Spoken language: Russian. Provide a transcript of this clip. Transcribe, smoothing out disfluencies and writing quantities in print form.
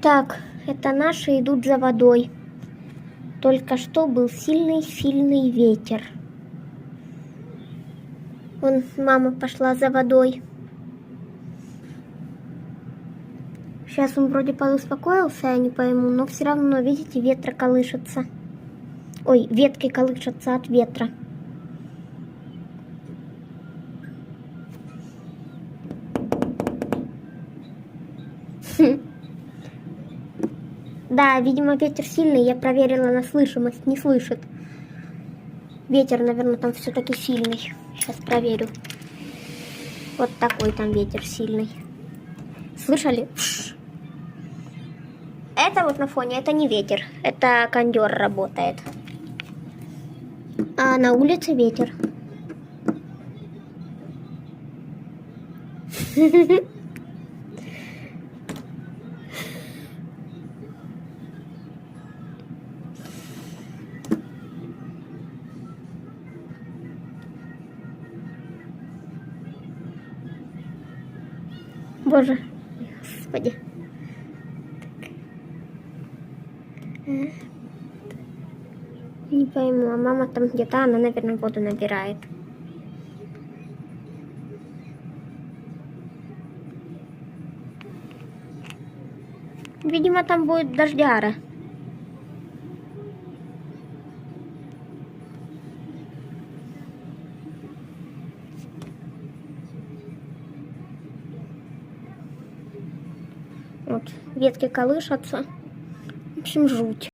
Так, это наши идут за водой. Только что был сильный ветер. Вон мама пошла за водой. Сейчас он вроде подуспокоился, я не пойму, но все равно, видите, ветра колышется. Ой, ветки колышутся от ветра. Да, видимо, ветер сильный, я проверила на слышимость, не слышит. Ветер, наверное, там все-таки сильный. Сейчас проверю. Вот такой там ветер сильный. Слышали? Это вот на фоне, это не ветер, это кондер работает. А на улице ветер. Боже, господи. Не пойму, а мама там где-то, она, наверное, воду набирает. Видимо, там будет дождяра. Вот, ветки колышутся. В общем, жуть.